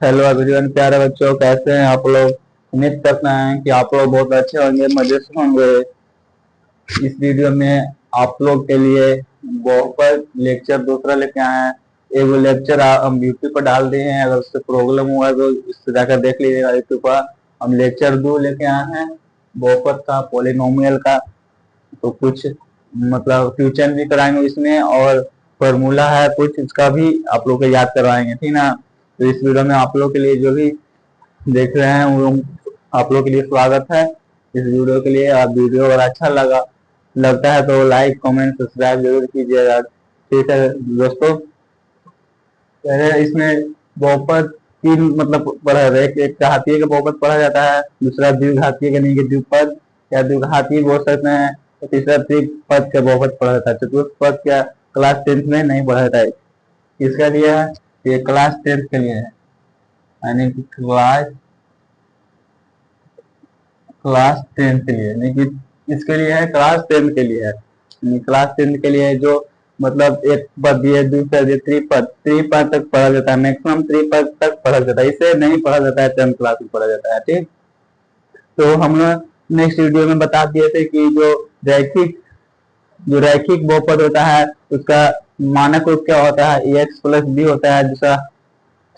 Hello everyone, प्यारे बच्चों, कैसे हैं आप लोग। उम्मीद करते हैं कि आप लोग बहुत अच्छे होंगे, मजे से होंगे। इस वीडियो में आप लोग के लिए बहुत लेक्चर दूसरा लेके आए हैं। एक लेक्चर हम यूट्यूब पर डाल दिए हैं, अगर उससे प्रॉब्लम हुआ है तो इससे जाकर देख लीजिएगा यूट्यूब पर। हम लेक्चर 2 लेके आए हैं, बहुपद का, पॉलिनोमियल का। तो कुछ मतलब फ्यूचर भी कराएंगे इसमें, और फॉर्मूला है कुछ, इसका भी आप लोग को याद करवाएंगे, ठीक ना। तो इस वीडियो में आप लोग के लिए जो भी देख रहे हैं वो आप लोग के लिए स्वागत है इस वीडियो के लिए। आप वीडियो अगर अच्छा लगता है तो लाइक कमेंट सब्सक्राइब जरूर कीजिएगा, ठीक है दोस्तों। पहले इसमें बहुपद तीन मतलब पढ़ा है। एक घातीय का बहुपद पढ़ा जाता है, दूसरा द्विघातीय का नहीं कि द्विपद या द्विघातीय बोल सकते हैं, तो तीसरा त्रिपद का बहुपद पढ़ा जाता है। चतुर्थ पद क्या क्लास 10th में नहीं पढ़ा जाता है। किसका लिए है? ये क्लास 10th के लिए है, यानी कि क्लास क्लास 10th के लिए, नहीं कि इसके लिए है, क्लास 10th के लिए है। क्लास 10th के लिए जो मतलब एक पद दिए, द्विपद दिए, त्रिपद त्रिपद तक पढ़ा जाता है, मैक्सिमम त्रिपद तक पढ़ा जाता है, इसे नहीं पढ़ा जाता है, 10th क्लास में पढ़ा जाता है, ठीक। तो हम लोग नेक्स्ट वीडियो में बता दिए थे कि जो रैखिक बहुपद होता है उसका मानक रूप क्या होता है, ए एक्स प्लस बी होता है दूसरा,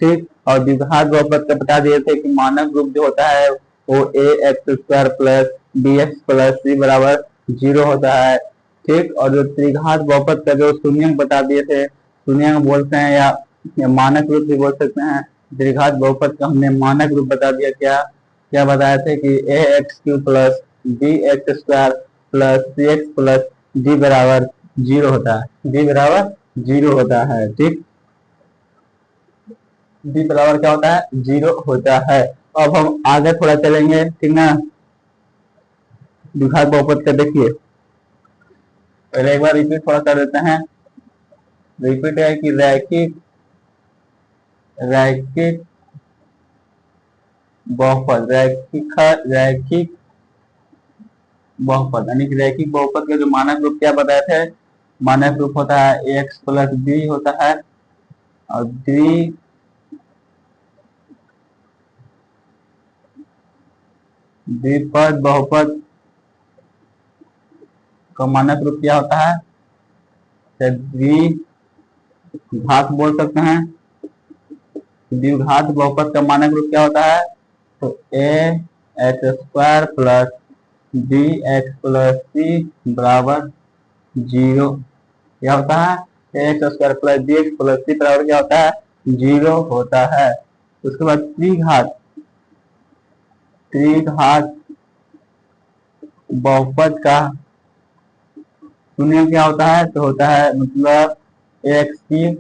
ठीक। और द्विघात बहुपद का बता दिए थे कि मानक रूप जो होता है वो a x square plus b x plus c बराबर 0 होता है, ठीक। और जो त्रिघात बहुपद का जो शून्य बता दिए थे, शून्य बोलते हैं या मानक रूप भी बोल सकते हैं। त्रिघात बहुपद का हमने मानक रूप बता दिया, क्या क्या बताए थे कि a x cube plus b x square plus c x plus d बराबर 0 होता है, डी बराबर 0 होता है, ठीक। डी बराबर क्या होता है? 0 होता है। अब हम आगे थोड़ा चलेंगे, ठीक ना। द्विघात बहुपद का देखिए, पहले एक बार रिपीट थोड़ा कर देते हैं। रिपीट है कि रैखिक रैखिक बहुपद, रैखिक बहुपद यानी कि रैखिक बहुपद के जो मानक रूप क्या बताए थे, मानक रूप होता है ए एक्स प्लस बी होता है, और द्विपद बहुपद का मानक रूप क्या होता है, द्विघात बोल सकते हैं। द्विघात बहुपद का मानक रूप क्या होता है, तो a x square plus b x plus c बराबर 0 क्या होता है, a x square plus b x plus c बराबर क्या होता है, 0 होता है। उसके बाद त्रिघात त्रिघात बहुपद का शून्य क्या होता है, तो होता है मतलब एक्स की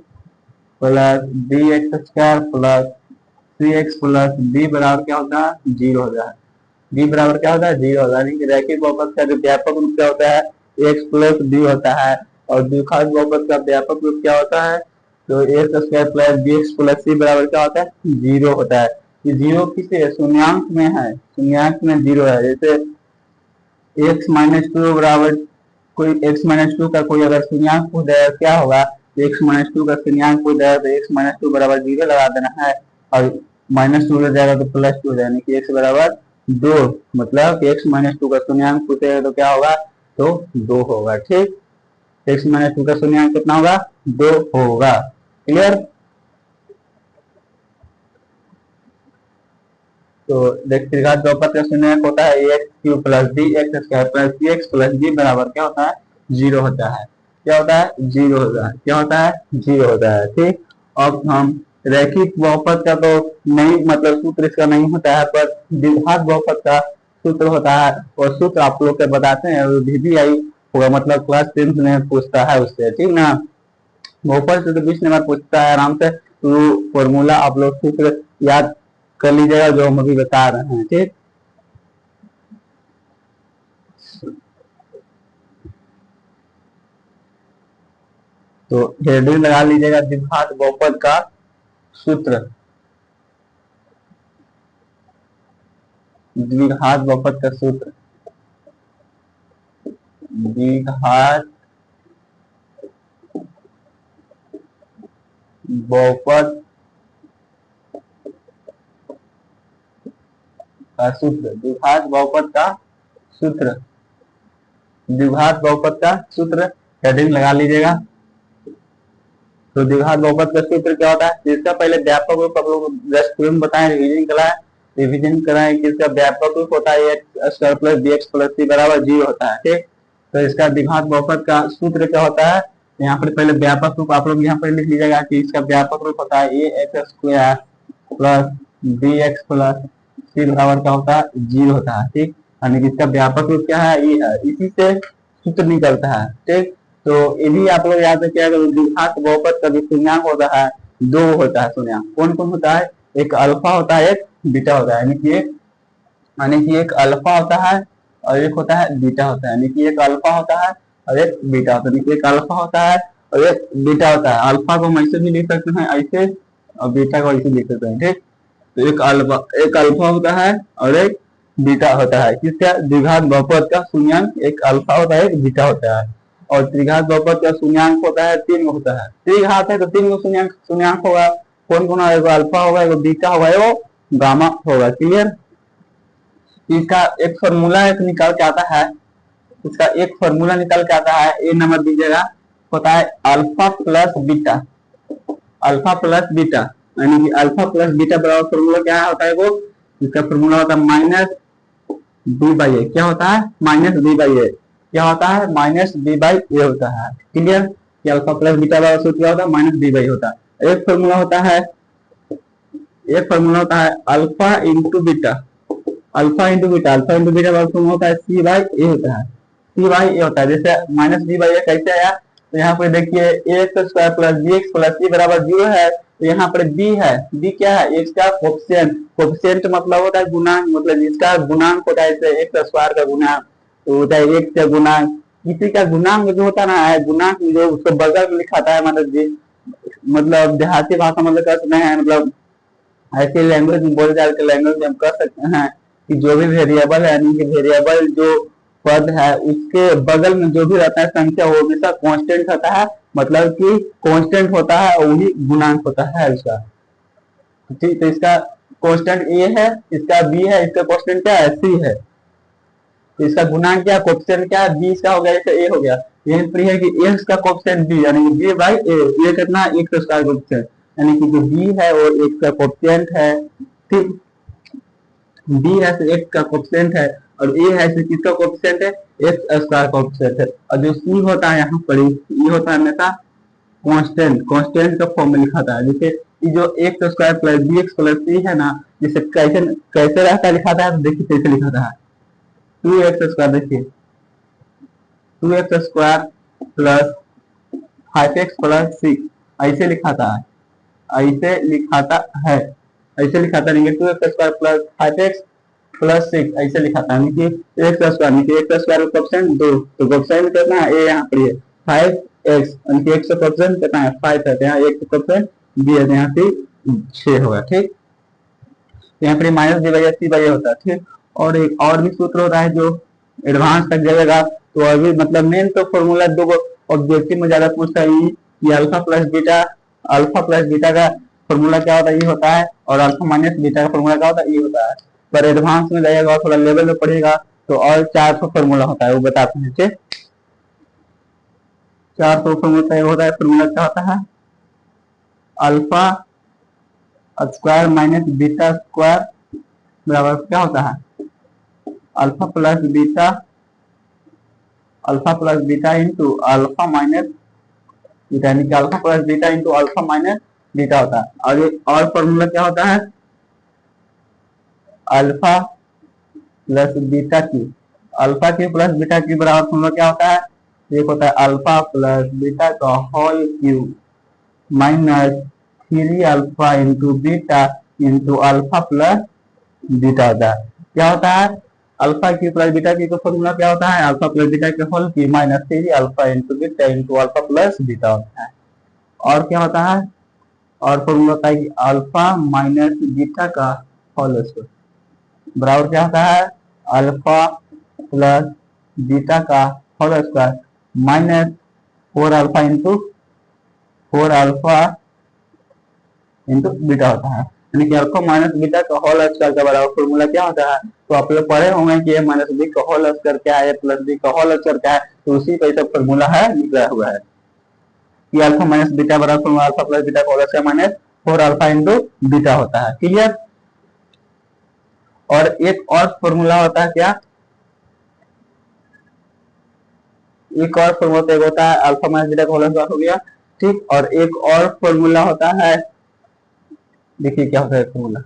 plus b x square plus c x plus b बराबर क्या होता है, 0 होता है। बी बराबर क्या होता है, 0 होता है। रैखिक बहुपद का जो व्यापक रूप क्या होता है, एक्स प्लस बी होता है। और द्विघात बहुपद का व्यापक रूप क्या होता है, तो x square plus b x plus c बराबर क्या होता है, 0 होता है। ये 0 किसे शून्यांक में है, शून्यांक में 0 है। जैसे एक्स माइनस टू बराबर, कोई एक्स माइनस टू का कोई अगर शून्यांक हो जाएगा क्या होगा, एक्स माइनस टू का शून्यांक हो जाएगा तो एक्स माइनस टू बराबर 0 लगा देना है, और माइनस टू हो जाएगा तो प्लस टू हो जाएगा, यानी कि एक्स बराबर 2। मतलब एक्स माइनस टू का शून्यांक पूछेगा तो क्या होगा, तो 2 होगा, ठीक। एक्स माइनस टू का शून्यांक कितना होगा, 2 होगा। क्लियर। तो देख, त्रिघात बहुपद का शून्यांक होता है a x cube plus b x square plus c x plus b बराबर क्या होता है, 0 होता है। क्या होता है, 0 होता है। क्या होता है, 0 होता है, ठीक। अब हम रैखिक बहुपद का तो नहीं, मतलब सूत्र इसका नहीं होता है, पर द्विघात बहुपद का सूत्र होता है, और सूत्र आप लोग के बताते हैं, VBI होगा, मतलब क्लास 10th में पूछता है उससे, ठीक ना। बहुपद से तो 20 नंबर पूछता है आराम से, तो फॉर्मूला आप लोग सूत्र याद कर लीजिएगा जो हम अभी बता रहे हैं, ठीक। तो हेडिंग लगा लीजिएगा, द्विघात बहुपद का सूत्र, द्विघात बहुपद का सूत्र, द्विघात बहुपद का सूत्र, द्विघात बहुपद का सूत्र, द्विघात बहुपद का सूत्र हेडिंग लगा लीजिएगा। तो द्विघात बहुपद का सूत्र क्या होता है? इसका पहले व्यापक रूप आप लोग जस्ट बताएं, रिवीजन कराएं कि इसका व्यापक रूप होता है x square plus b x plus c बराबर 0 होता है। ठीक, तो इसका द्विघात बहुपद का सूत्र क्या होता है? यहाँ पर पहले व्यापक रूप आप लोग यहाँ पर लिख लीजिएगा कि इसका व्यापक रूप होता है a x square plus b x plus c बराबर क्या होता है? 0 होता है। ठीक, यानी कि इसका व्यापक रूप क्या है? ये है, इसी से सूत्र निकलता है। ठीक, तो ये भी आप लोग याद रखिएगा। द्विघात बहुपद का जो शून्यंक होता है 2 होता है शून्यंक। कौन कौन होता है? एक अल्फा होता है, एक बीटा होता है। यानी कि एक अल्फा होता है और एक होता है बीटा होता है। यानी कि एक अल्फा होता है और एक बीटा होता है। एक अल्फा होता है और एक बीटा होता है। अल्फा को हम ऐसे भी लिख सकते हैं ऐसे, और बीटा को ऐसे लिख सकते हैं। ठीक, तो एक अल्फा होता है और एक बीटा होता है। किसका? द्विघात बहुपद का शून्यंक एक अल्फा होता है, एक बीटा होता है। और त्रिघात बहुपद का शून्यंक होता है 3 होता है। त्रिघात है तो 3 शून्यंक होगा। कौन कौन? एगो अल्फा होगा, एगो बीटा होगा, एगो गामा होगा। क्लियर? इसका एक फॉर्मूला एक निकल के आता है, इसका एक फॉर्मूला निकल के आता है, ए नंबर दीजिएगा, होता है alpha plus beta. Alpha plus beta यानी कि अल्फा प्लस बीटा बराबर फॉर्मूला क्या होता है? वो इसका फॉर्मूला होता है माइनस बी बाई ए। क्या होता है? माइनस बी बाई ए। क्या होता है? माइनस बी बाई ए होता है। क्लियर? कि अल्फा प्लस बीटा बराबर सूत्र क्या होता है? माइनस बी बाई होता है। एक फॉर्मूला होता है alpha into beta. Alpha into beta बराबर फॉर्मूला होता है सी बाई ए होता है। सी बाई ए होता है। जैसे माइनस बी बाई ए कैसे आया? तो यहाँ पर देखिए a square plus b x plus c बराबर 0 है। तो यहाँ पर बी है, बी क्या है? एक्स का कोफिशिएंट। कोफिशिएंट मतलब होता है गुणांक, मतलब इसका गुणांक होता है, जैसे एक्स स्क्वायर का गुणांक तो होता है एक से गुणांक। किसी का गुणांक जो होता है ना, गुणांक जो उसको बगल में लिखाता है, मतलब देहाती भाषा मतलब कर सकते हैं, मतलब ऐसे लैंग्वेज में बोले जाए लैंग्वेज में हम कर सकते हैं कि जो भी वेरिएबल है, यानी कि वेरिएबल जो पद है उसके बगल में जो भी रहता है संख्या वो हमेशा कांस्टेंट होता है, मतलब कि कांस्टेंट होता है और वही गुणांक होता है इसका। ठीक, तो इसका कांस्टेंट ए है, इसका बी है, इसका कांस्टेंट क्या है? सी है। तो इसका गुणांक क्या? कोफिशिएंट क्या है? बी इसका हो गया, इसका ए हो गया। यही प्री है कि एक्स का कोफिशिएंट बी, यानी कि बी बाई ए। ये कितना? एक्स स्क्वायर कोफिशिएंट, यानी कि जो बी है वो एक्स का कोफिशिएंट है। ठीक, बी है तो एक्स का कोफिशिएंट है और ए है तो किसका कोफिशिएंट है? एक्स स्क्वायर कोफिशिएंट है। और जो सी होता है यहाँ पर ये होता है हमेशा कांस्टेंट। कांस्टेंट का फॉर्म में लिखा था, जैसे ये जो x square plus b x plus c है ना, जिसे कैसे कैसे रहता लिखा था, तो देखिए कैसे लिखा था 2x स्क्वायर। देखिए 2x square plus 5x plus 6 ऐसे लिखाता है, ऐसे लिखाता है, ऐसे लिखाता नहीं, 2x square plus 5x plus 6 ऐसे लिखाता है। एक्स स्क्वायर एक्स स्क्वायर का कोफिशिएंट 2, तो कोफिशिएंट कितना है? ए यहाँ पर है 5x, यानी एक्स का कोफिशिएंट कितना है? 5 है। यहाँ एक कोफिशिएंट बी है, यहाँ पे 6 होगा। ठीक, यहाँ पर minus D by C by होता है। ठीक, और एक और भी सूत्र होता है जो एडवांस तक जाएगा, तो अभी मतलब मेन तो फॉर्मूला दो ऑब्जेक्टिव में ज्यादा पूछता है ये अल्फा प्लस बीटा का फॉर्मूला क्या होता है? ये होता है। और अल्फा माइनस बीटा का फॉर्मूला क्या होता है? ये होता है। पर एडवांस में जाएगा और थोड़ा लेवल में पढ़ेगा तो और 400 फॉर्मूला होता है, वो बताते हैं। ठीक, 400 फॉर्मूला होता है। फॉर्मूला क्या होता है? Alpha square minus beta square बराबर क्या होता है? Alpha plus beta into alpha minus beta, यानी कि alpha plus beta into alpha minus beta होता है। और एक और फॉर्मूला क्या होता है? Alpha plus beta cube. Alpha cube plus beta cube बराबर फॉर्मूला क्या होता है? एक होता है अल्फा प्लस बीटा का whole cube minus 3 alpha into beta into alpha plus beta होता है। क्या होता है? Alpha cube plus beta cube का फॉर्मूला क्या होता है? अल्फा प्लस बीटा के whole cube minus 3 alpha into beta into alpha plus beta होता है। और क्या होता है? और फॉर्मूला होता है कि अल्फा माइनस बीटा का होल स्क्वायर बराबर क्या होता है? अल्फा प्लस बीटा का whole square minus 4 alpha into beta होता है। यानी कि अल्फा माइनस बीटा का होल स्क्वायर का बराबर फॉर्मूला क्या होता है। तो आप लोग पढ़े होंगे कि ए माइनस बी का होल स्क्वायर क्या है, ए प्लस बी का होल स्क्वायर क्या है, तो उसी का सब फॉर्मूला है निकला हुआ है कि अल्फा माइनस बीटा बराबर फॉर्मूला अल्फा प्लस बीटा का whole square minus 4 alpha into beta होता है। क्लियर। और एक और फॉर्मूला होता है क्या, एक और फॉर्मूला एक होता है अल्फा माइनस बीटा का होल स्क्वायर हो गया, ठीक। और एक और फॉर्मूला होता है, देखिए क्या होता है फॉर्मूला,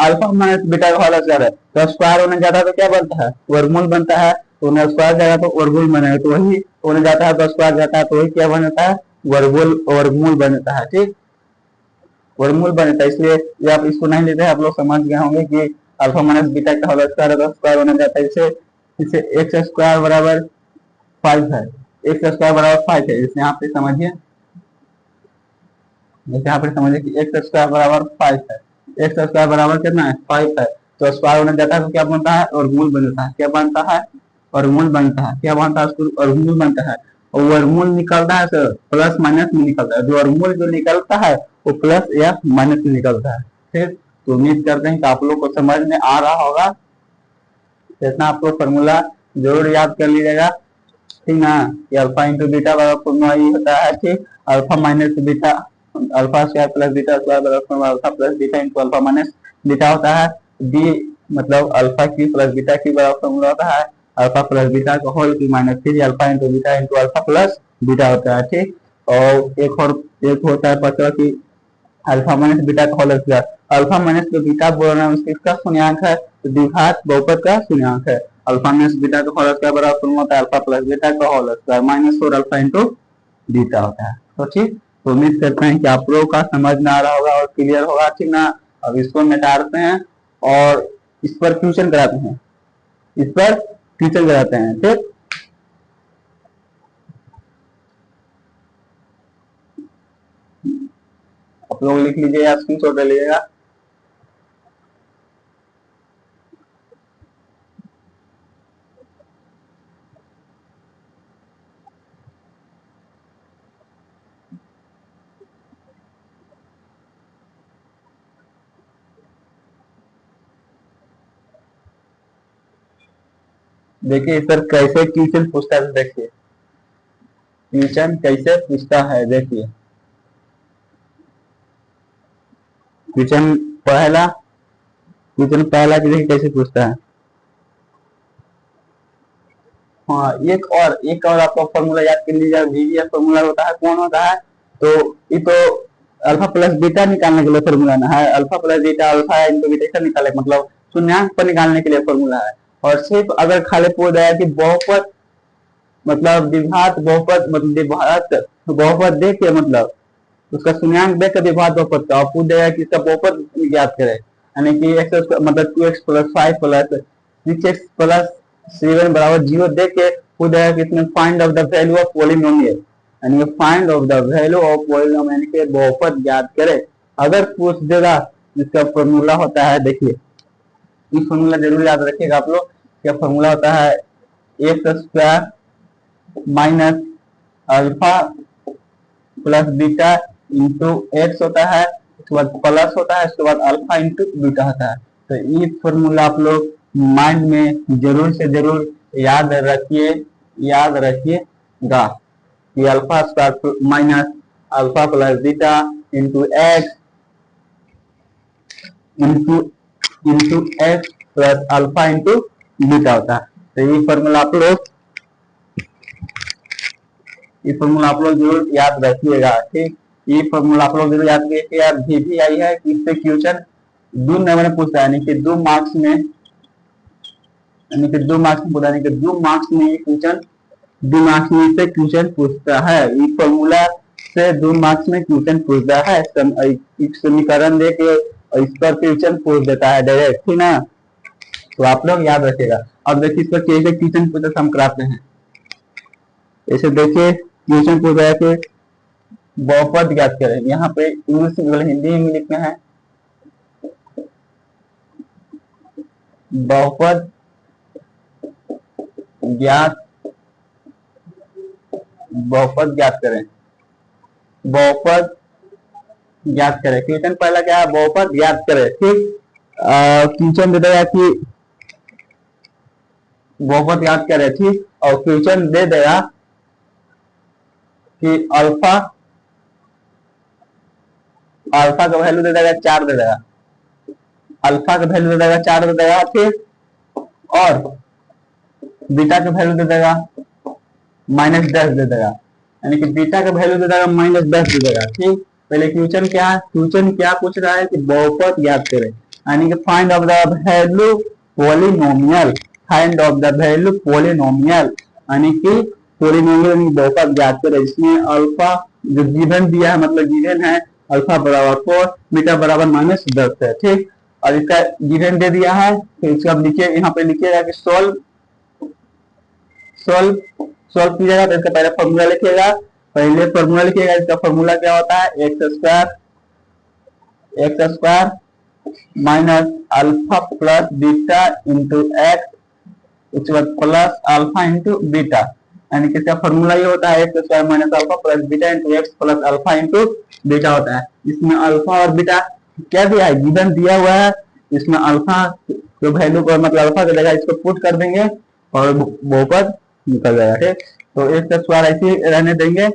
अल्फा माइनस बीटा का होल स्क्वायर है तो स्क्वायर होने जाता है तो क्या बनता है, वर्गमूल बनता है। तो स्क्वायर जाएगा तो वर्गमूल बनेगा, तो वही होने जाता है तो स्क्वायर जाता है तो वही क्या बनता है, वर्गमूल बनता है, ठीक। वर्गमूल बनता है, इसलिए ये आप इसको नहीं लेते हैं, आप लोग समझ गए होंगे कि अल्फा माइनस बीटा का होल स्क्वायर है तो स्क्वायर होने जाता है, इसे एक्स स्क्वायर बराबर 5 है, एक्स स्क्वायर बराबर 5 है। जैसे यहाँ पे समझिए, जैसे यहाँ पे समझिए कि एक्स स्क्वायर बराबर 5 है, एक्स स्क्वायर बराबर कितना है 5 है, तो स्क्वायर होने जाता है तो क्या बनता है, वर्गमूल बनता है, क्या बनता है, वर्गमूल बनता है, क्या बनता है, उसको वर्गमूल बनता है। और वर्गमूल निकलता है सर प्लस माइनस में निकलता है, जो वर्गमूल जो निकलता है वो प्लस या माइनस में निकलता है, ठीक। तो उम्मीद करते हैं कि आप लोग को समझ में आ रहा होगा, इतना आप लोग फॉर्मूला जरूर याद कर लीजिएगा, ठीक ना। कि अल्फा इंटू बीटा बराबर फॉर्मूला ये होता है, ठीक। Alpha minus beta, alpha square plus beta square बराबर formula alpha plus beta into alpha minus beta होता है। डी मतलब अल्फा की प्लस बीटा की बराबर फॉर्मूला होता है अल्फा प्लस बीटा का होल की minus 3 alpha into beta into alpha plus beta होता है, ठीक। और एक होता है पता कि अल्फा माइनस बीटा का होल स्क्वायर, अल्फा माइनस जो बीटा बोल रहे हैं उसका शून्यंक है, तो द्विघात बहुपद का शून्यंक है। अल्फा माइनस बीटा का होल स्क्वायर बराबर फॉर्मूला होता है अल्फा प्लस बीटा का whole square minus 4 alpha into beta होता है, तो ठीक। तो उम्मीद करते हैं कि आप लोगों का समझ में आ रहा होगा और क्लियर होगा, ठीक ना। अब इसको मिटाते हैं और इस पर क्वेश्चन कराते हैं, इस पर क्वेश्चन कराते हैं, ठीक। आप लोग लिख लीजिए या स्क्रीनशॉट ले लीजिएगा। देखिए सर कैसे क्वेश्चन पूछता है, देखिए क्वेश्चन कैसे पूछता है, देखिए क्वेश्चन पहला, क्वेश्चन पहला देखिए कैसे पूछता है। हाँ एक और आपका फॉर्मूला याद कर लीजिए, वीवीएस फॉर्मूला होता है, कौन होता है, तो ये तो अल्फा प्लस बीटा निकालने के लिए फॉर्मूला ना है, alpha plus beta alpha into beta निकाले मतलब शून्यंक पर निकालने के लिए फॉर्मूला है। और सिर्फ अगर खाली पूछ दिया कि बहुपद मतलब द्विघात बहुपद मतलब द्विघात बहुपद देख के मतलब उसका शून्यंक देख कर द्विघात बहुपद का पूछ देगा कि इसका बहुपद ज्ञात करे, यानी कि एक्स मतलब 2x plus 5 plus 6x plus 7 बराबर 0 देख के पूछ देगा कि इसमें find of the value of polynomial, यानी find of the value of polynomial के बहुपद ज्ञात करे। अगर पूछ देगा जिसका फॉर्मूला होता है, देखिए ये फॉर्मूला जरूर याद रखिएगा आप लोग, क्या फॉर्मूला होता है x square minus alpha plus beta into x होता है, उसके बाद प्लस होता है, उसके बाद अल्फा इंटू बीटा होता है। तो ये फॉर्मूला आप लोग माइंड में जरूर से जरूर याद रखिए, याद रखिएगा कि alpha square minus alpha plus beta into x into into x plus alpha into beta होता है। तो ये फॉर्मूला आप लोग, ये फॉर्मूला आप लोग जरूर याद रखिएगा, ठीक। ये फॉर्मूला आप लोग जरूर याद रखिए यार, भी आई है कि इससे क्वेश्चन 2 नंबर में पूछता है, यानी कि 2 मार्क्स में, यानी कि 2 मार्क्स में पूछा, यानी कि 2 मार्क्स में ये क्वेश्चन 2 मार्क्स में से क्वेश्चन पूछता है, ये फॉर्मूला से 2 मार्क्स में क्वेश्चन पूछता है, समीकरण दे के इस पर क्वेश्चन पूछ देता है डायरेक्ट, ठीक ना। तो आप लोग याद रखिएगा। अब देखिए इस पर कैसे क्वेश्चन पूछते हम कराते हैं, ऐसे देखिए क्वेश्चन पूछ रहा है कि बहुपद ज्ञात करें, यहाँ पे इंग्लिश में हिंदी में लिखना है बहुपद ज्ञात, बहुपद ज्ञात करें। बहुपद ज्ञात करें। क्वेश्चन पहला क्या है, बहुपद ज्ञात करें। ठीक, क्वेश्चन दे देगा कि बहुपद ज्ञात करें। ठीक, और क्वेश्चन दे देगा कि अल्फा अल्फा का वैल्यू दे देगा 4 दे देगा, अल्फा का वैल्यू दे देगा 4 दे देगा। ठीक, और बीटा का वैल्यू दे देगा -10 दे देगा, यानी कि बीटा का वैल्यू दे देगा -10 दे देगा। ठीक, पहले क्वेश्चन क्या है, क्वेश्चन क्या पूछ रहा है कि बहुपद ज्ञात करें, यानी कि find of the value polynomial, find of the value polynomial, यानी कि पॉलिनोमियल बहुपद ज्ञात करें। इसमें अल्फा जो गिवन दिया है, मतलब गिवन है अल्फा बराबर 4, बीटा बराबर -10 है। ठीक, और इसका गिवन दे दिया है, तो इसका लिखिए, यहाँ पे लिखिएगा कि सोल्व सोल्व कीजिएगा। तो इसका पहले फॉर्मूला लिखिएगा, पहले फॉर्मूला लिखिएगा। इसका फॉर्मूला क्या होता है, x square minus alpha plus beta into x, उसके बाद प्लस अल्फा इंटू बीटा, यानी कि इसका फॉर्मूला ये होता है x square minus alpha plus beta into x plus alpha into beta होता है। इसमें अल्फा और बीटा क्या दिया है, गिवन दिया हुआ है। इसमें अल्फा जो वैल्यू को मतलब अल्फा का जगह इसको पुट कर देंगे और बहुपद निकल जाएगा। ठीक, तो एक्स स्क्वायर ऐसे रहने देंगे,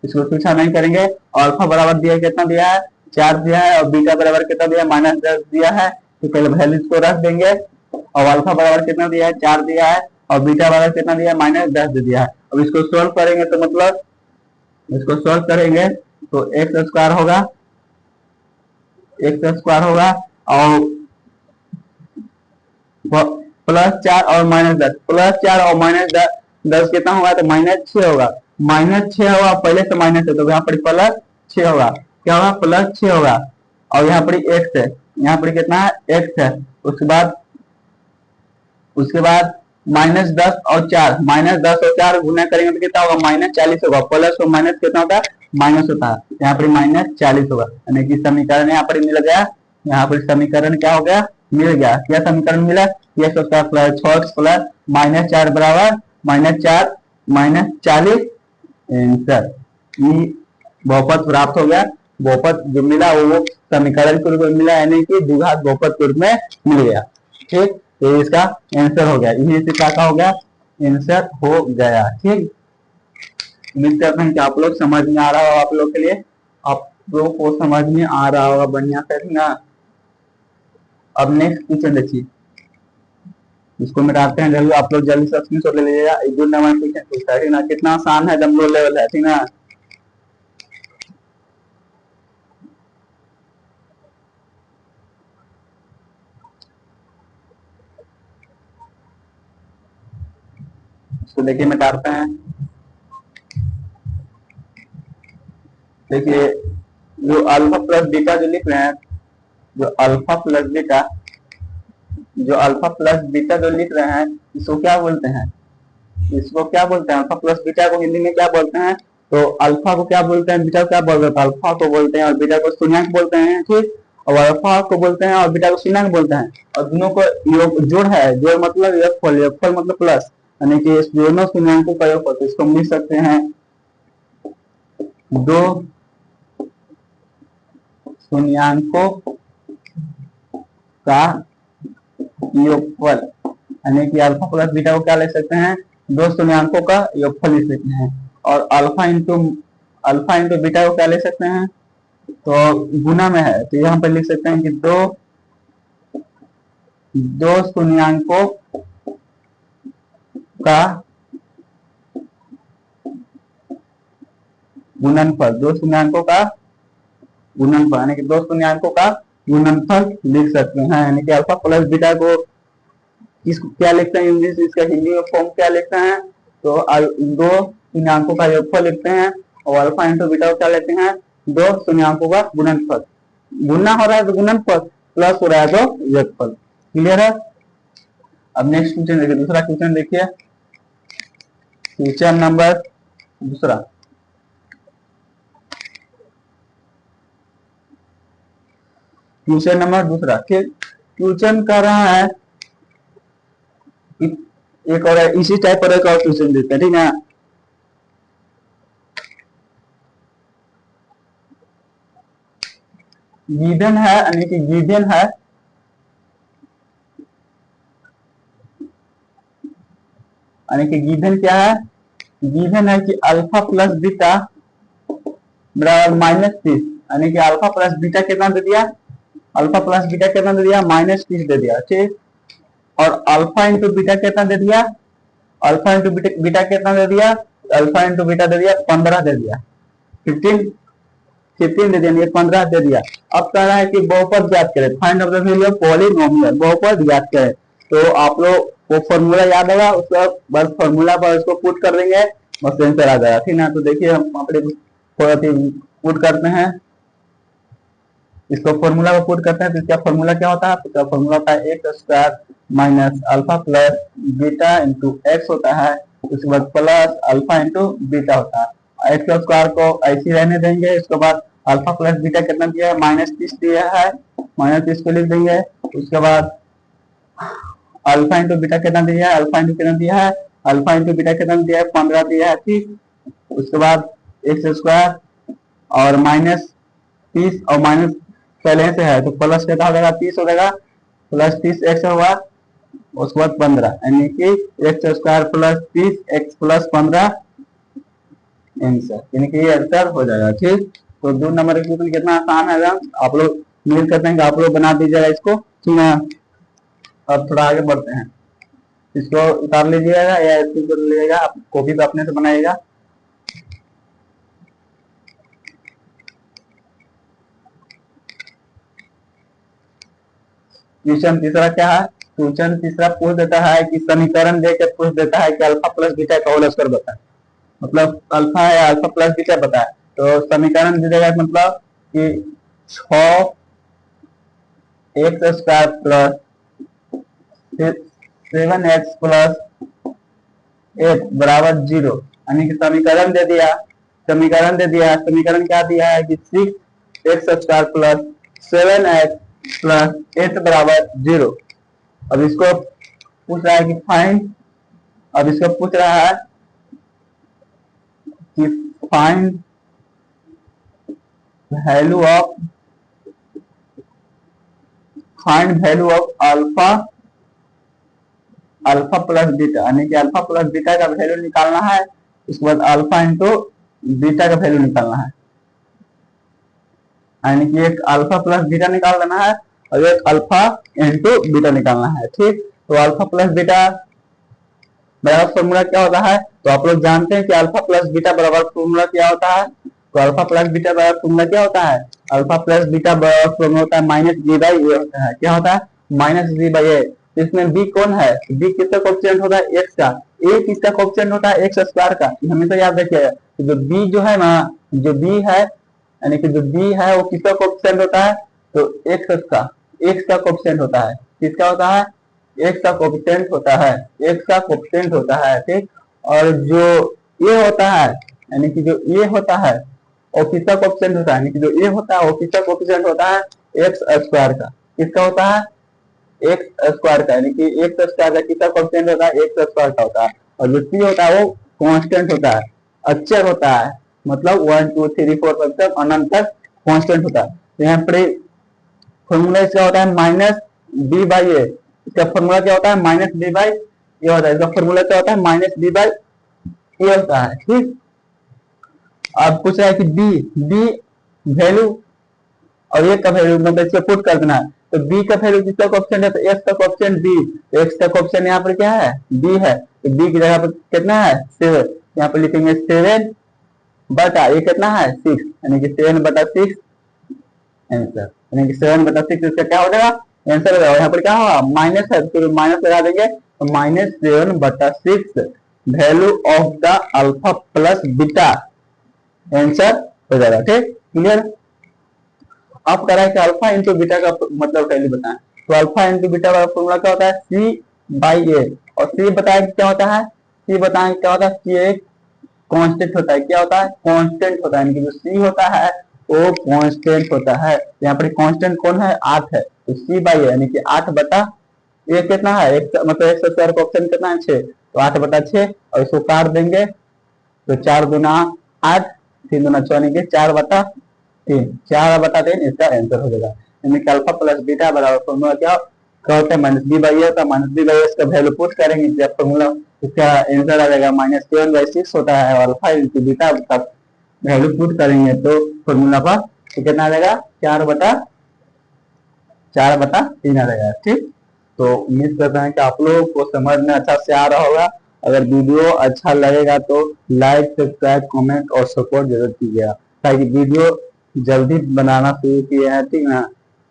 इसको पीछा नहीं करेंगे। अल्फा बराबर दिया कितना दिया है, 4 दिया है, और बीटा बराबर कितना दिया है, -10 दिया है। तो पहले वैल्यू को रख देंगे, और अल्फा बराबर कितना दिया है, 4 दिया है, और बीटा बराबर कितना दिया है, -10 दे दिया है। अब इसको सोल्व करेंगे, तो मतलब इसको सोल्व करेंगे तो एक्स स्क्वायर होगा, और +4 और -10, +4 और -10 कितना होगा, तो -6 होगा, -6 होगा, पहले से माइनस है तो यहाँ पर +6 होगा, क्या होगा, +6 होगा। और यहाँ पर x है, यहाँ पर कितना है, x है। उसके बाद -10 और 4, -10 और 4 गुना करेंगे तो कितना होगा, -40 होगा। प्लस और माइनस कितना होता है, माइनस होता है, यहाँ पर -40 होगा, यानी कि समीकरण यहाँ पर मिल गया। यहाँ पर समीकरण क्या हो गया, मिल गया। क्या समीकरण मिला, x square plus 6x plus -4 बराबर -4 -40 आंसर। ये बहुपद प्राप्त हो गया। बहुपद जो मिला वो समीकरण के रूप में मिला, यानी कि द्विघात बहुपद के रूप में मिल गया। ठीक, तो इसका आंसर हो गया, यही से क्या हो गया, आंसर हो गया। ठीक, उम्मीद करते हैं कि आप लोग समझ में आ रहा होगा, आप लोग के लिए, आप लोग को समझ में आ रहा होगा बढ़िया से ना। अब नेक्स्ट क्वेश्चन देखिए, इसको मिटाते हैं जल्दी, आप लोग जल्दी से स्क्रीनशॉट ले लीजिएगा। 1 नंबर क्वेश्चन पूछता है ना, कितना आसान है, जब लो लेवल है, ठीक ना। इसको देखिए मिटाते हैं। देखिए जो अल्फा प्लस बीटा जो लिख रहे हैं, जो अल्फा प्लस बीटा जो लिख रहे हैं, इसको क्या बोलते हैं, इसको क्या बोलते हैं, अल्फा प्लस बीटा को हिंदी में क्या बोलते हैं। तो अल्फा को क्या बोलते हैं, बीटा को क्या बोलते हैं, अल्फा को बोलते हैं और बीटा को शून्यक बोलते हैं। ठीक, और अल्फा को बोलते हैं और बीटा को शून्यक बोलते हैं। और दोनों को योग जोड़ है, जोड़ मतलब योगफल मतलब प्लस, यानी कि इस दोनों शून्यकों का योग होता है। इसको हम लिख सकते हैं, दो शून्यकों का योगफल, यानी कि अल्फा प्लस बीटा को क्या लिख सकते हैं, दो शून्यकों का योगफल लिख सकते हैं। और अल्फा इंटू बीटा को क्या लिख सकते हैं, तो गुना में है, तो यहाँ पर लिख सकते हैं कि दो शून्यकों का गुणनफल, दो शून्यकों का गुणनफल, यानी कि दो शून्यकों का गुणनफल लिख सकते हैं। यानी कि अल्फा प्लस बीटा को इसको क्या लिखते हैं इंग्लिश, इसका हिंदी में फॉर्म क्या लिखते हैं, तो दो शून्यकों का योगफल लिखते हैं। और अल्फा इंटू बीटा को क्या लेते हैं, दो शून्यकों का गुणनफल। गुणा हो रहा है तो गुणनफल, प्लस हो रहा है तो योगफल। क्लियर है। अब नेक्स्ट क्वेश्चन देखिए, दूसरा क्वेश्चन देखिए, क्वेश्चन नंबर दूसरा, क्वेश्चन नंबर दूसरा। क्वेश्चन कर रहा है एक और इसी टाइप पर एक और क्वेश्चन देते हैं, ठीक है। गिवन है, यानी कि गिवन है, यानी कि गिवन क्या है, गिवन है कि अल्फा प्लस बीटा बराबर -30, यानी कि अल्फा प्लस बीटा कितना दे दिया, अल्फा प्लस बीटा कितना दे दिया, -30 दे दिया, ठीक। और अल्फा इंटू बीटा कितना दे दिया, अल्फा इंटू बीटा कितना दे दिया, अल्फा इंटू बीटा दे दिया 15 दे दिया, 15 दे दिया, 15 दे दिया। अब कह रहा है कि बहुपद ज्ञात करें, find out the value of polynomial, बहुपद ज्ञात करें। तो आप लोग वो फॉर्मूला याद होगा, उसका बस फॉर्मूला पर उसको पुट कर देंगे, बस आंसर आ जाएगा, ठीक ना। तो देखिए हम अपने थोड़ा सी पुट करते हैं, इसको फॉर्मूला को पुट करते हैं। तो इसका फॉर्मूला क्या होता है, तो इसका फॉर्मूला होता है x square minus alpha plus beta into x होता है, उसके बाद प्लस अल्फा इंटू बीटा होता है। एक्स स्क्वायर को ऐसे रहने देंगे, इसके बाद अल्फा प्लस बीटा कितना दिया है, -30 दिया है, -30 को लिख देंगे। उसके बाद अल्फा इंटू बीटा कितना दिया है, अल्फा इंटू कितना दिया है, अल्फा इंटू बीटा कितना दिया है, 15 दिया है, ठीक। उसके बाद एक्स स्क्वायर और -30 और माइनस पहले से है तो प्लस कितना हो जाएगा, 30 हो जाएगा, प्लस 30 एक्स हुआ, उसके बाद 15, यानी कि x square plus 30 x plus 15 answer, यानी कि ये आंसर हो जाएगा, ठीक। तो 2 नंबर इक्वेशन कितना आसान है, आप लोग उम्मीद करते हैं कि आप लोग बना दीजिएगा इसको, ठीक है। अब थोड़ा आगे बढ़ते हैं, इसको उतार लीजिएगा या इसको कर लीजिएगा, आप कॉपी पे अपने से बनाइएगा। क्वेश्चन तीसरा क्या है, क्वेश्चन तीसरा पूछ देता है कि समीकरण देकर पूछ देता है कि अल्फा प्लस बीटा का होल स्क्वायर बताए, मतलब अल्फा या अल्फा प्लस बीटा बताए। तो समीकरण दे देगा, मतलब कि 6 x square plus 7x plus 8 बराबर 0, यानी कि समीकरण दे दिया, समीकरण दे दिया, समीकरण क्या दिया है कि 6x square plus 7x plus 8 बराबर 0। अब इसको पूछ रहा है कि फाइंड, अब इसको पूछ रहा है कि find value of, find value of alpha, alpha plus beta, यानी कि अल्फा प्लस बीटा का वैल्यू निकालना है, उसके बाद अल्फा इंटू बीटा का वैल्यू निकालना है, यानी कि एक अल्फा प्लस बीटा निकाल देना है और एक अल्फा इंटू बीटा निकालना है, ठीक। तो अल्फा प्लस बीटा बराबर फॉर्मूला क्या होता है, तो आप लोग जानते हैं कि अल्फा प्लस बीटा बराबर फॉर्मूला क्या होता है। तो अल्फा प्लस बीटा बराबर फॉर्मूला क्या होता है, अल्फा प्लस बीटा बराबर फॉर्मूला होता है -b/a होता है, क्या होता है, -b/a। इसमें b कौन है, b किसका कोएफिशिएंट होता है, x का, a किसका कोएफिशिएंट होता है, x स्क्वायर का, हमेशा याद रखिएगा। तो जो b जो है ना, जो b है, यानी कि जो b है वो किसका कोएफिशिएंट होता है, तो x का कोएफिशिएंट होता है, किसका होता है, x का कोएफिशिएंट होता है, x का कोएफिशिएंट होता है, ठीक। और जो a होता है, यानी कि जो a होता है वो किसका कोएफिशिएंट होता है, यानी कि जो a होता है वो किसका कोएफिशिएंट होता है, x स्क्वायर का, किसका होता है, x स्क्वायर का, यानी कि x स्क्वायर का किसका कोएफिशिएंट होता है, x स्क्वायर का होता है। और जो c होता है वो कांस्टेंट होता है, अक्षर होता है, मतलब 1 2 3 4 5 तक अनंत तक कांस्टेंट होता है। तो यहाँ पर फॉर्मूला इसका होता है -b/a, इसका फॉर्मूला क्या होता है, -b/a होता है, इसका फॉर्मूला क्या होता है, -b/a होता है, ठीक। अब पूछ रहा है कि b वैल्यू और a का वैल्यू, मतलब इसको पुट कर देना है। तो b का वैल्यू किसका कोएफिशिएंट है, तो x का कोएफिशिएंट b, तो x का कोएफिशिएंट यहाँ पर क्या है, b है, तो b की जगह पर कितना है 7, यहाँ पर लिखेंगे 7 बटा ये कितना है 6, यानी कि 7/6 आंसर, यानी कि 7/6 इसका क्या हो जाएगा, आंसर हो जाएगा। यहाँ पर क्या होगा, माइनस है तो माइनस लगा देंगे, तो -7/6 value of the alpha plus beta answer हो जाएगा, ठीक, क्लियर। अब कह रहा है कि अल्फा इंटू बीटा का मतलब वैल्यू बताएं। तो अल्फा इंटू बीटा का फॉर्मूला क्या होता है, c/a, और c बताएं क्या होता है, c बताएं क्या होता है, c एक कांस्टेंट होता है, क्या होता है, कांस्टेंट होता है, यानी कि जो c होता है वो कांस्टेंट होता है। यहाँ पर कांस्टेंट कौन है, 8 है, तो c/a यानी कि 8/a कितना है, मतलब x स्क्वायर का ऑप्शन कितना है 6, तो 8/6, और इसको काट देंगे तो 4 दूना 8, 3 दूना 6, यानी कि 4/6 3, 4/3 इसका आंसर हो जाएगा। यानी कि अल्फा प्लस बीटा बराबर फॉर्मूला क्या कहते हैं, माइनस बी बाई ए होता है। माइनस बी बाई इसका वैल्यू पुट करेंगे जब फॉर्मूला, इसका आंसर आ जाएगा -7/6 होता है। और अल्फा इंटू बीटा का वैल्यू पुट करेंगे तो फॉर्मूला पर तो कितना आ जाएगा, 4/3 आ जाएगा। ठीक, तो उम्मीद करते हैं कि आप लोगों को समझ में अच्छा से आ रहा होगा। अगर वीडियो अच्छा लगेगा तो लाइक, सब्सक्राइब, कमेंट और सपोर्ट जरूर कीजिएगा, ताकि वीडियो जल्दी बनाना शुरू किए हैं। ठीक ना,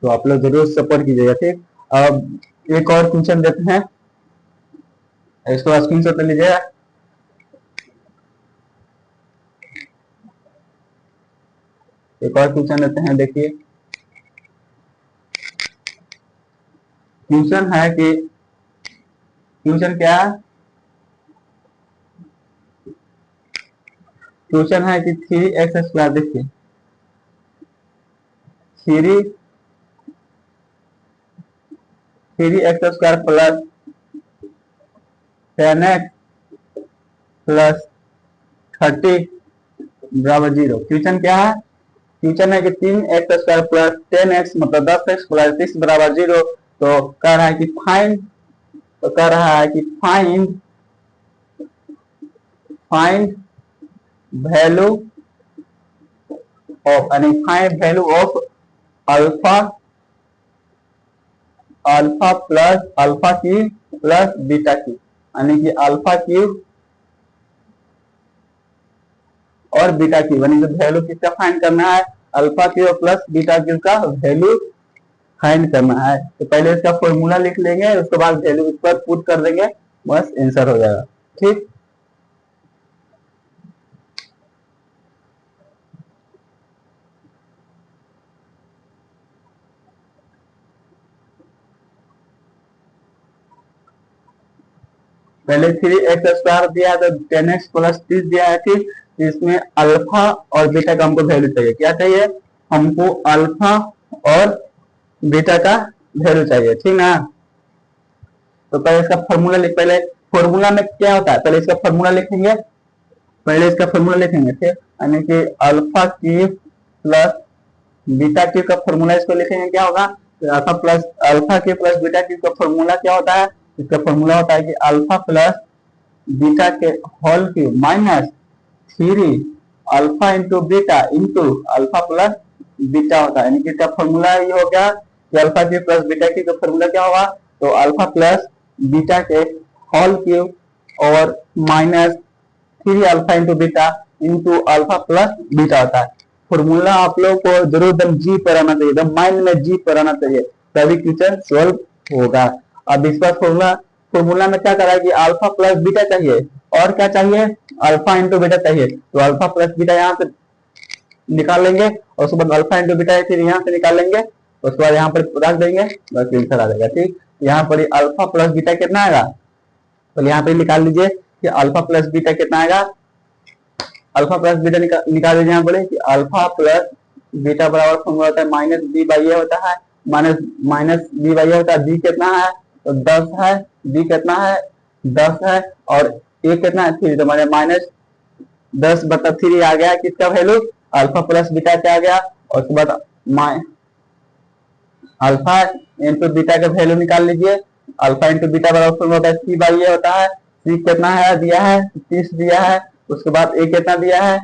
तो आप लोग जरूर सपोर्ट कीजिएगा। ठीक, अब एक और क्वेश्चन देते हैं, इसको स्क्रीनशॉट ले लीजिएगा। एक और क्वेश्चन लेते हैं, देखिए क्वेश्चन है कि क्वेश्चन क्या है, क्वेश्चन है कि 3x², देखिए 3x² प्लस 10x प्लस 30 बराबर 0। क्वेश्चन क्या है, क्वेश्चन है कि 3x² प्लस 10x मतलब 10x प्लस 30 बराबर 0। तो कह रहा है कि फाइंड वैल्यू ऑफ, यानी find value of alpha plus alpha cube plus beta cube, यानी कि अल्फा क्यूब और बीटा क्यूब, यानी कि वैल्यू किसका फाइंड करना है, alpha cube plus beta cube का वैल्यू फाइंड करना है। तो पहले इसका फॉर्मूला लिख लेंगे, उसके बाद वैल्यू इस पर पुट कर देंगे, बस आंसर हो जाएगा। ठीक, पहले 3x² दिया है, तो 10x प्लस 30 दिया है। ठीक, इसमें अल्फा और बीटा का हमको वैल्यू चाहिए। क्या चाहिए, हमको अल्फा और बीटा का वैल्यू चाहिए। ठीक ना, तो पहले इसका फॉर्मूला पहले फॉर्मूला में क्या होता है, पहले इसका फॉर्मूला लिखेंगे, ठीक, यानी कि alpha cube plus beta cube का फॉर्मूला इसको लिखेंगे, क्या होगा, alpha cube plus beta cube का फॉर्मूला क्या होता है, इसका फॉर्मूला होता है कि अल्फा प्लस बीटा के whole cube minus 3 alpha into beta into alpha plus beta होता है। यानी कि इसका फॉर्मूला ये हो गया कि alpha cube plus beta cube का फॉर्मूला क्या होगा, तो अल्फा प्लस बीटा के होल क्यूब और minus 3 alpha into beta into alpha plus beta होता है। फॉर्मूला आप लोग को जरूर एकदम जी पर आना चाहिए, एकदम माइंड में जी पर आना चाहिए, तभी क्वेश्चन सॉल्व होगा। अब इसका फॉर्मूला में क्या करा है कि अल्फा प्लस बीटा चाहिए और क्या चाहिए, अल्फा इंटू बीटा चाहिए। तो अल्फा प्लस बीटा यहाँ से निकाल लेंगे और उसके बाद अल्फा इंटू बीटा फिर यहाँ से निकाल लेंगे, उसके बाद यहाँ पर रख देंगे, बस आंसर आ जाएगा। ठीक, यहाँ पर अल्फा प्लस बीटा कितना आएगा, तो यहाँ पे निकाल लीजिए कि अल्फा प्लस बीटा कितना आएगा, अल्फा प्लस बीटा निकाल दीजिए। यहाँ बोले कि अल्फा प्लस बीटा बराबर फॉर्मूला होता है माइनस बी बाई ए होता है, माइनस बी बाई ए होता है। बी कितना है, तो 10 है, बी कितना है 10 है, और ए कितना है 3, तो हमारे -10/3 आ गया किसका वैल्यू, अल्फा प्लस बीटा क्या आ गया, और उसके बाद अल्फा इंटू बीटा का वैल्यू निकाल लीजिए। अल्फा इंटू बीटा बराबर फॉर्मूला होता है सी बाई ए होता है। सी कितना है दिया है, 30 दिया है, उसके बाद ए कितना दिया है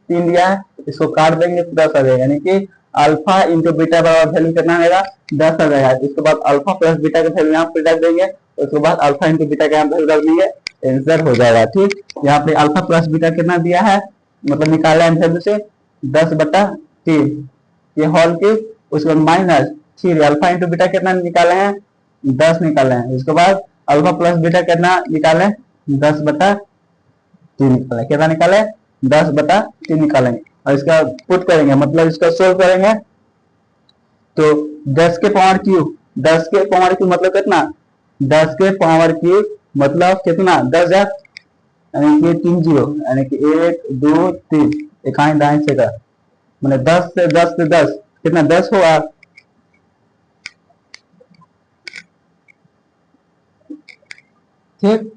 3 दिया है, इसको काट देंगे तो 10 आ जाएगा। यानी कि अल्फा इंटू बीटा बराबर वैल्यू कितना आएगा, 10 आ जाएगा। इसके बाद अल्फा प्लस बीटा का वैल्यू यहाँ पे रख देंगे, उसके बाद अल्फा इंटू बीटा का वैल्यू रख देंगे, आंसर हो जाएगा। ठीक, यहाँ पे अल्फा प्लस बीटा कितना दिया है, मतलब निकाला है वैल्यू से 10/3 ये होल की, उसके बाद माइनस 3 अल्फा इंटू बीटा कितना निकाले हैं 10 निकाले हैं, उसके बाद अल्फा प्लस बीटा कितना निकाले 10/3 निकाले, कितना निकाले 10/3 निकालेंगे और इसका पुट करेंगे, मतलब इसका सोल्व करेंगे तो 10 के पावर क्यूब, 10 के पावर क्यूब मतलब कितना, 10 के पावर क्यूब मतलब कितना 10,000, यानी कि 3 जीरो, यानी कि 1 2 3 इकाई दाएं से का, मैंने 10 से 10 से 10 कितना 10 होगा। ठीक,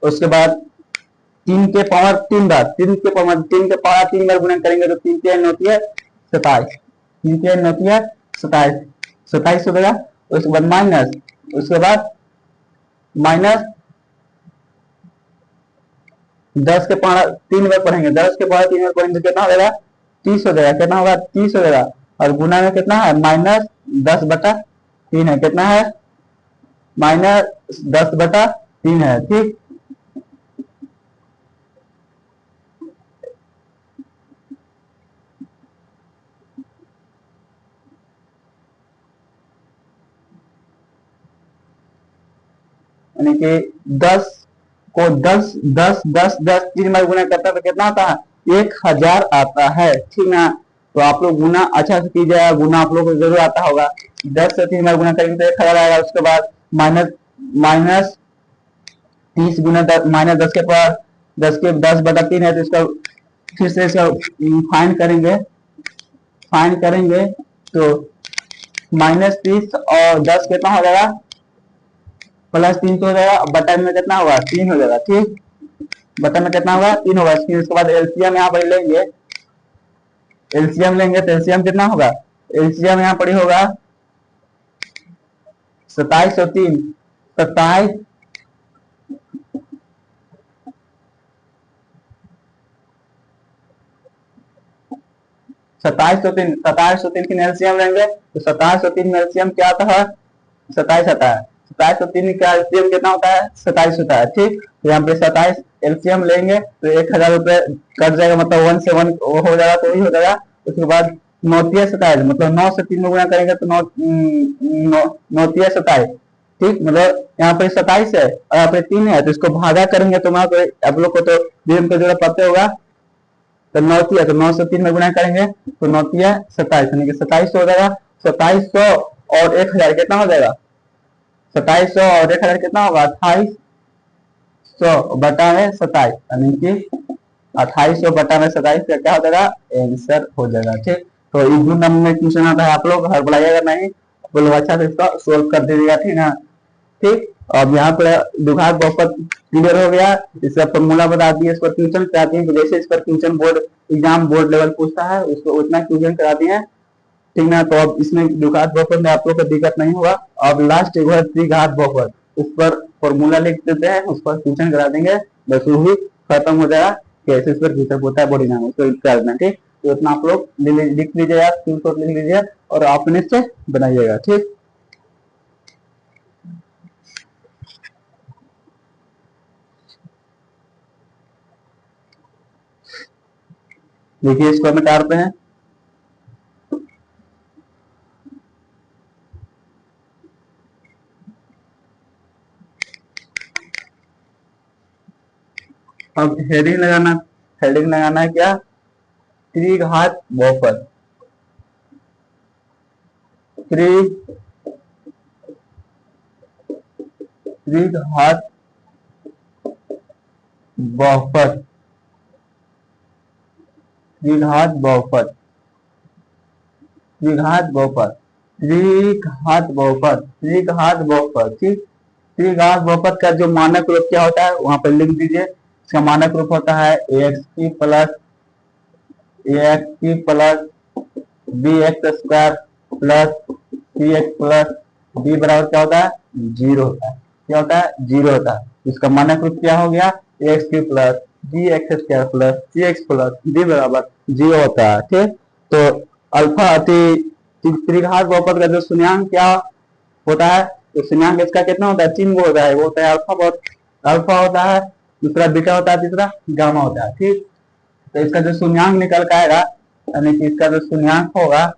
उसके बाद तीन के पावर 3 बार गुणन करेंगे तो 3 होती है 27, 3 होती है 27, 27 हो गया। उसके बाद माइनस, उसके बाद माइनस 10 के पावर 3 बार पढ़ेंगे, 10 के पावर 3 बार पढ़ेंगे तो कितना हो जाएगा 30 हो जाएगा। कितना होगा 30 हो जाएगा। और गुना में कितना है -10/3 है। कितना है -10/3 है। ठीक, यानी कि 10 को 10 3 बार गुना करता है तो कितना आता है 1000 आता है। ठीक ना, तो आप लोग गुना अच्छा से कीजिएगा, गुना आप लोग को जरूर आता होगा। 10 से 3 बार गुना करेंगे तो 1000 आएगा। उसके बाद माइनस 30 गुना -10 के पावर 10/3 है तो इसका फिर से इसका फाइन करेंगे तो -30 और 10 कितना हो जाएगा +3 तो हो जाएगा। बटन में कितना होगा 3 हो जाएगा। ठीक, बटन में कितना होगा 3 होगा। इसके बाद एलसीएम यहाँ पर लेंगे, एलसीएम लेंगे तो एलसीएम कितना होगा, एलसीएम यहाँ पर होगा 27 और 3 27 27 और 3 की एलसीएम लेंगे तो 27 और 3 में एलसीएम क्या आता है 27 आता है। 27 और 3 का एलसीएम कितना होता है 27 होता है। ठीक, तो यहाँ पे 27 एलसीएम लेंगे तो 1000 रुपए कट जाएगा, मतलब 1 से 1 हो जाएगा तो वही हो जाएगा। उसके बाद 9×27 मतलब 9 से 3 में गुना करेंगे तो 9×27। ठीक, मतलब यहाँ पे 27 है और यहाँ पे 3 है तो इसको भागा करेंगे तो आप लोग को तो नियम का जरूरत पता होगा। तो 9 से 3 में गुना करेंगे तो 9×27 यानी कि 2700 हो जाएगा। 2700 और 1000 कितना हो जाएगा 2700 और 1000 कितना होगा 2800/27 यानी कि 2800/27 का क्या हो जाएगा आंसर हो जाएगा। ठीक, तो इस 2 नंबर में क्वेश्चन आता है, आप लोग हड़बड़ाइएगा नहीं, आप लोग अच्छा से इसका सोल्व कर दीजिएगा। ठीक ना। ठीक, अब यहाँ पर द्विघात बहुपद क्लियर हो गया, इसका फॉर्मूला बता दिए। इस पर क्वेश्चन कराती है, जैसे इस पर क्वेश्चन बोर्ड लेवल पूछता है उसको उतना क्वेश्चन कराती है। ठीक ना, तो अब इसमें द्विघात बहुपद में आप लोग को दिक्कत नहीं होगा। अब लास्ट एक बार त्रिघात बहुपद, उस पर फॉर्मूला लिख देते हैं, उस पर क्वेश्चन करा देंगे, बस वही खत्म हो जाएगा। कैसे इस पर क्वेश्चन होता है बॉडी नाम उसको करना। ठीक, तो इतना आप लोग लिख लीजिएगा, स्क्रीनशॉट लिख लीजिए और अपने से बनाइएगा। ठीक, देखिए इसको हम काटते हैं। अब हेडिंग लगाना है क्या त्रिघात बहुपद, त्रिघात बहुपद, त्रिघात बहुपद, त्रिघात बहुपद, त्रिघात बहुपद, त्रिघात बहुपद। ठीक, त्रिघात बहुपद का जो मानक रूप क्या होता है वहां पर लिख दीजिए। इसका मानक रूप होता है ax bx square plus cx plus b बराबर क्या होता है 0 होता है। क्या होता है 0 होता है। इसका मानक रूप क्या हो गया ax plus bx square plus cx plus b बराबर 0 होता है। ठीक, तो अल्फा त्रिघात बहुपद का जो शून्यांक क्या होता है, तो शून्यांक इसका कितना होता है 3 होता है। वो होता है अल्फा होता है, दूसरा बीटा होता है, तीसरा गामा होता है। ठीक, तो इसका जो शून्यांक निकल के आएगा यानी कि इसका जो शून्यांक होगा,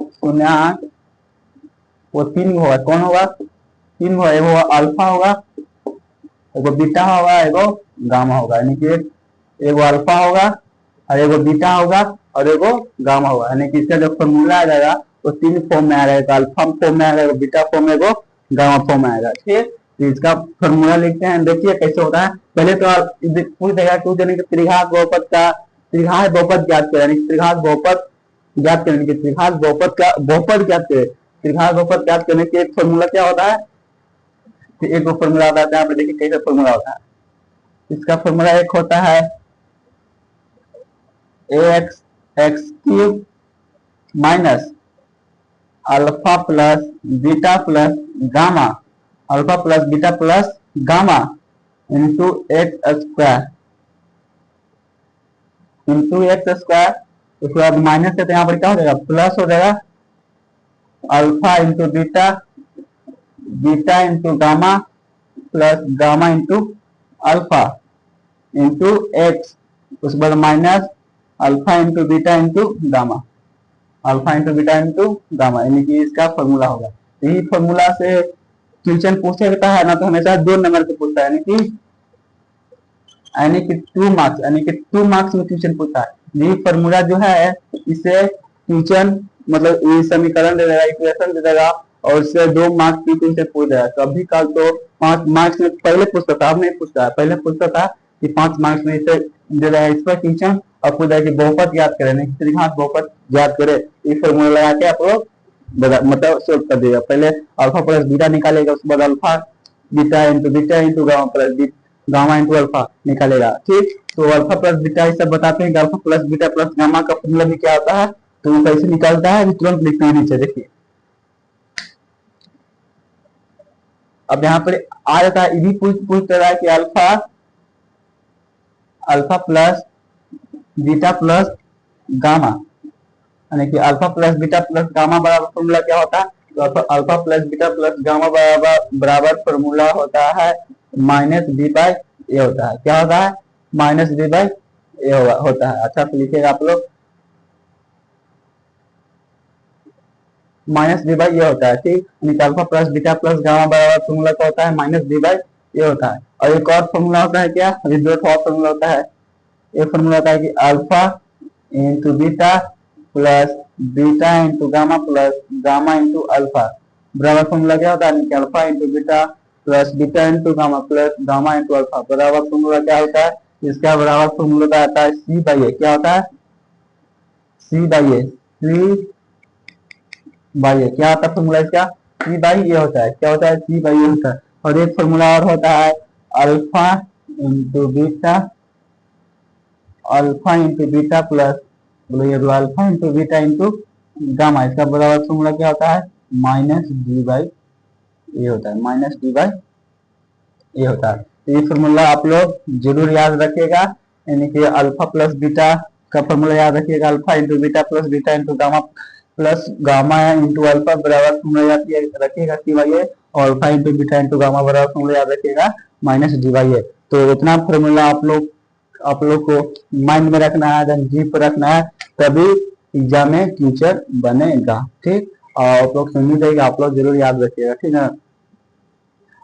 शून्यांक वो 3 होगा। कौन होगा 3 होगा, एगो अल्फा होगा, एगो बीटा होगा, एगो गामा होगा। यानी कि एगो अल्फा होगा और एगो बीटा होगा और एगो गामा होगा। यानी कि इसका जो फॉर्मूला आ जाएगा वो 3 फॉर्म में आ जाएगा, अल्फा फॉर्म में आएगा, बीटा फॉर्म में, एगो गामा फॉर्म में आएगा। ठीक, तो इसका फॉर्मूला लिखते हैं, देखिए कैसे होता है। पहले तो आप पूछ देगा त्रिघात बहुपद का त्रिघात बहुपद ज्ञात करें, त्रिघात बहुपद ज्ञात करने के त्रिघात बहुपद का बहुपद ज्ञात करें। त्रिघात बहुपद ज्ञात करने के एक फॉर्मूला क्या होता है, एक फॉर्मूला होता है, यहाँ पे देखिए कैसे फॉर्मूला होता है। इसका फॉर्मूला एक होता है ax x cube minus alpha plus beta plus gamma, alpha plus beta plus gamma into x square into x square. उसके बाद माइनस से तो यहाँ पर क्या हो जाएगा, प्लस हो जाएगा alpha into beta, beta into gamma plus gamma into alpha into x. उसके बाद minus alpha into beta into gamma, alpha into beta into gamma, यानी कि इसका फॉर्मूला होगा। यही फॉर्मूला से क्वेश्चन पूछा जाता है ना, तो हमेशा 2 नंबर पे पूछता है, यानी कि 2 मार्क्स, यानी कि 2 मार्क्स में क्वेश्चन पूछता है। यही फॉर्मूला जो है इसे क्वेश्चन मतलब ये समीकरण दे देगा, इक्वेशन दे देगा और उससे 2 मार्क्स की क्वेश्चन पूछ देगा। कभी कल तो 5 मार्क्स में पहले पूछता था, अब नहीं पूछता है। पहले पूछता था कि 5 मार्क्स में इसे दे देगा इस पर क्वेश्चन, और पूछा कि बहुपद याद करें, नहीं त्रिघात बहुपद याद करे। ये फॉर्मूला लगा के आप लोग मतलब सोल्व कर देगा। पहले अल्फा प्लस बीटा निकालेगा, उसके बाद alpha beta into gamma plus gamma into alpha निकालेगा। ठीक, तो अल्फा प्लस बीटा ये सब बताते हैं कि alpha plus beta plus gamma का फॉर्मूला भी क्या होता है, तो वो कैसे निकलता है तुरंत लिखते हैं नीचे। देखिए अब यहाँ पर आ जाता है, ये भी पूछ रहा है कि alpha plus beta plus gamma, यानी कि alpha plus beta plus gamma बराबर फॉर्मूला क्या होता है, तो alpha plus beta plus gamma बराबर फॉर्मूला होता है माइनस बी बाई ए होता है। क्या होता है, माइनस बी बाई ए होता है। अच्छा तो लिखिएगा आप लोग, माइनस बी बाई ए होता है। ठीक, यानी alpha plus beta plus gamma बराबर फॉर्मूला क्या होता है, माइनस बी बाई ए होता है। और एक और फॉर्मूला होता है क्या, अभी 2 फॉर्मूला होता है। एक फॉर्मूला होता है कि alpha into beta plus beta into gamma plus gamma into alpha बराबर फॉर्मूला क्या होता है, alpha into beta plus beta into gamma plus gamma into alpha बराबर फॉर्मूला क्या होता है, इसका बराबर फॉर्मूला आता है सी बाई ए। क्या होता है, सी बाई ए, सी बाई ए। क्या होता है फॉर्मूला इसका, सी बाई ए होता है। क्या होता है, सी बाई ए होता है। और एक फॉर्मूला और होता है alpha into beta, alpha into beta plus alpha into beta into gamma, इसका बराबर फॉर्मूला क्या होता है, माइनस डी बाई ए होता है, माइनस डी बाई ए होता है। तो ये फॉर्मूला आप लोग जरूर याद रखिएगा, यानी कि अल्फा प्लस बीटा का फॉर्मूला याद रखिएगा, alpha into beta plus beta into gamma plus gamma into alpha बराबर फॉर्मूला याद रखिएगा सी बाई ए, और alpha into beta into gamma बराबर फॉर्मूला याद रखिएगा माइनस डी बाई ए। तो इतना फॉर्मूला आप लोग को माइंड में रखना है, देन जी पर रखना है, तभी एग्जाम में फ्यूचर बनेगा। ठीक, और आप लोग सुनी जाएगा, आप लोग जरूर याद रखिएगा। ठीक है,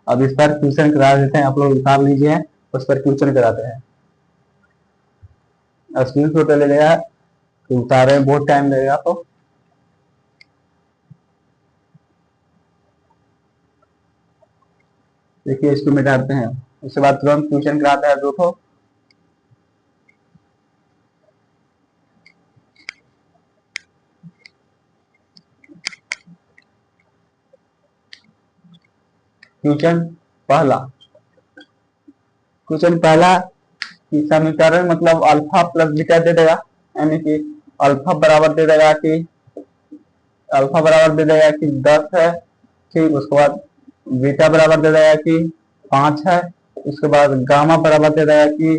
अब इस पर क्वेश्चन करा देते हैं, आप लोग उतार लीजिए, उस पर क्वेश्चन कराते हैं। स्क्रीन शॉट ले लेगा तो उतारे बहुत टाइम लगेगा, तो देखिए इसको मिटाते हैं, उसके बाद तुरंत क्वेश्चन कराते हैं 2 ठो। क्वेश्चन पहला कि समीकरण मतलब अल्फा प्लस बीटा दे देगा, यानी कि अल्फा बराबर दे देगा कि 10 है। ठीक, उसके बाद बीटा बराबर दे देगा कि 5 है। उसके बाद गामा बराबर दे देगा कि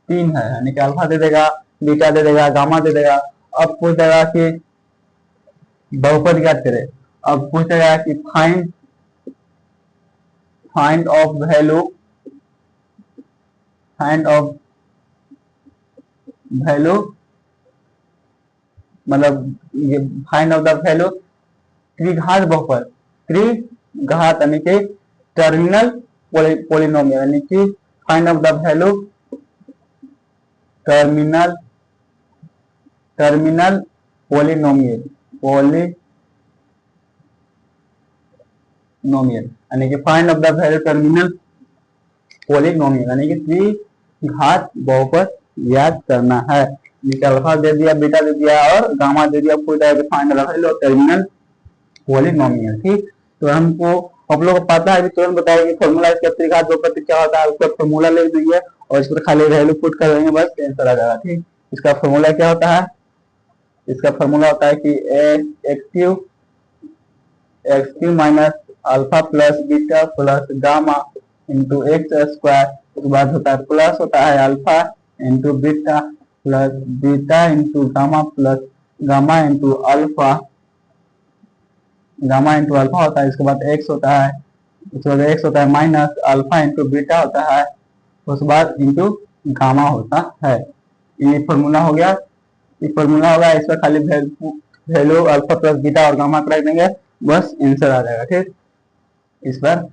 3 है, यानी कि अल्फा दे देगा, बीटा दे देगा, गामा दे देगा। अब पूछ देगा कि बहुपद ज्ञात करे। अब पूछ देगा कि फाइंड ऑफ वैल्यू मतलब ये फाइंड ऑफ द वैल्यू त्रिघात बहुपद, त्रिघात यानी कि टर्मिनल पोलिनोमियल, यानी कि find of the value terminal polynomial यानी कि find of the value terminal polynomial, यानी कि त्रिघात बहुपद याद करना है। अल्फा दे दिया, बीटा दे दिया और गामा दे दिया, कोई find the value terminal polynomial. ठीक, तो हमको आप लोग को पता है, तुरंत बताया कि फॉर्मूला इसका त्रिघात बहुपद क्या होता है, उसका फॉर्मूला ले दीजिए और इस पर खाली वैल्यू पुट कर देंगे, बस आंसर आ जाएगा। ठीक, इसका फॉर्मूला क्या होता है? इसका फॉर्मूला होता है कि x Q minus alpha plus beta plus gamma into x square, उसके बाद होता है प्लस होता है alpha into beta plus beta into gamma plus gamma into alpha, gamma into alpha होता है। इसके बाद एक्स होता है, उसके बाद एक्स होता है माइनस अल्फा इंटू बीटा होता है, उसके बाद इंटू गामा होता है। ये फॉर्मूला हो गया, ये फॉर्मूला होगा। इसका खाली वैल्यू अल्फा प्लस बीटा और गामा रख देंगे, बस आंसर आ जाएगा। ठीक, इस पर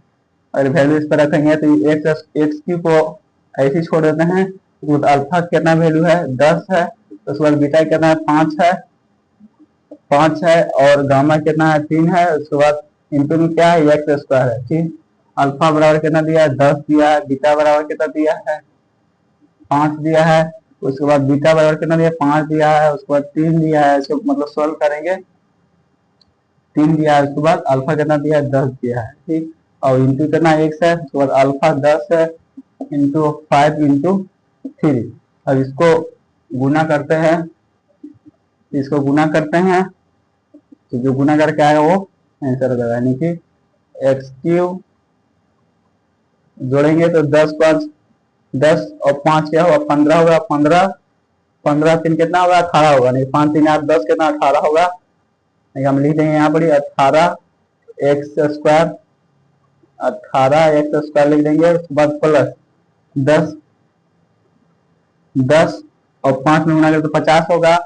और वैल्यू इस पर रखेंगे तो एक्स क्यू को ऐसे छोड़ देते हैं। तो अल्फा कितना वैल्यू है 10 है, उसके बाद बीटा कितना है 5 है और गामा कितना है 3 है, उसके बाद इंटू में क्या है एक्स स्क्वायर है। ठीक, अल्फा बराबर कितना दिया है 10 दिया है, बीटा बराबर कितना दिया है 5 दिया है, उसके बाद बीटा बराबर कितना दिया 5 दिया है, उसके बाद 3 दिया है। इसको मतलब सॉल्व करेंगे, 3 दिया है, उसके बाद अल्फा कितना दिया है 10 दिया है। ठीक, और इंटू कितना एक्स है, उसके बाद अल्फा 10 है इंटू 5 इंटू 3। अब इसको गुना करते हैं, इसको गुना करते हैं तो जो गुना करके आएगा वो आंसर हो जाएगा, यानी कि एक्स क्यूब जोड़ेंगे तो 10 और 5 क्या होगा 15 होगा, 15 3 कितना होगा 18 होगा, नहीं 5 3 8 10 कितना 18 होगा। नहीं हम लिख देंगे यहाँ पर 18 एक्स स्क्वायर, 18 एक्स स्क्वायर लिख देंगे, उसके बाद प्लस 10 और 5 में गुना करें तो 50 होगा।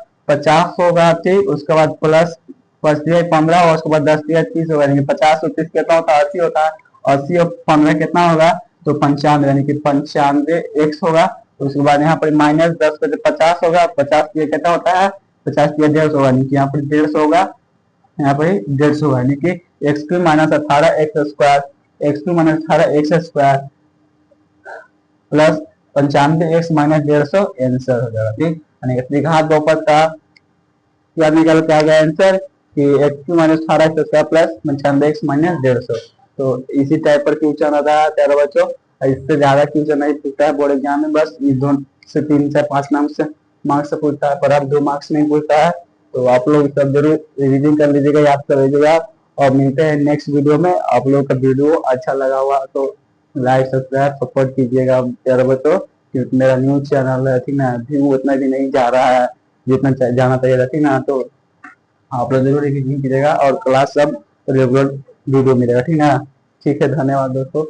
ठीक, उसके बाद प्लस 5 दिया 15 और उसके बाद 10 दिया 30 होगा, यानी 50 और 30 कितना होता है 80 होता है। 80 और 15 कितना होगा तो 95, यानी कि 95 एक्स होगा। उसके बाद यहाँ पर माइनस 10 पे 50 होगा, 50 दिया कितना होता है 50 दिया 150 होगा, यानी कि यहाँ पर 150 होगा, यहाँ पर 150 होगा, यानी कि x Q minus 18 x square, x Q minus 18 x square plus 95 x minus 150 answer हो जाएगा। ठीक, यानी कि त्रिघात बहुपद का क्या निकल के आ गया आंसर कि x Q minus 18 x square plus 95 x minus 150। तो इसी टाइप पर क्वेश्चन आता है प्यारे बच्चों, इससे ज्यादा क्वेश्चन नहीं पूछता है बोर्ड एग्जाम में, बस इस 2 से 3 से 5 मार्क्स से पूछता है, पर अब 2 मार्क्स नहीं पूछता है। तो आप लोग सब जरूर रिविजन कर लीजिएगा, याद कर लीजिएगा, और मिलते हैं नेक्स्ट वीडियो में। आप लोग का वीडियो अच्छा लगा हुआ तो लाइक सब्सक्राइब सपोर्ट कीजिएगा प्यारे बच्चों, क्योंकि मेरा न्यूज चैनल है ठीक ना, व्यू उतना भी नहीं जा रहा है जितना जाना चाहिए ठीक ना। तो आप लोग जरूर रिविजन कीजिएगा और क्लास सब रेगुलर वीडियो मिलेगा ठीक ना। ठीक है, धन्यवाद दोस्तों।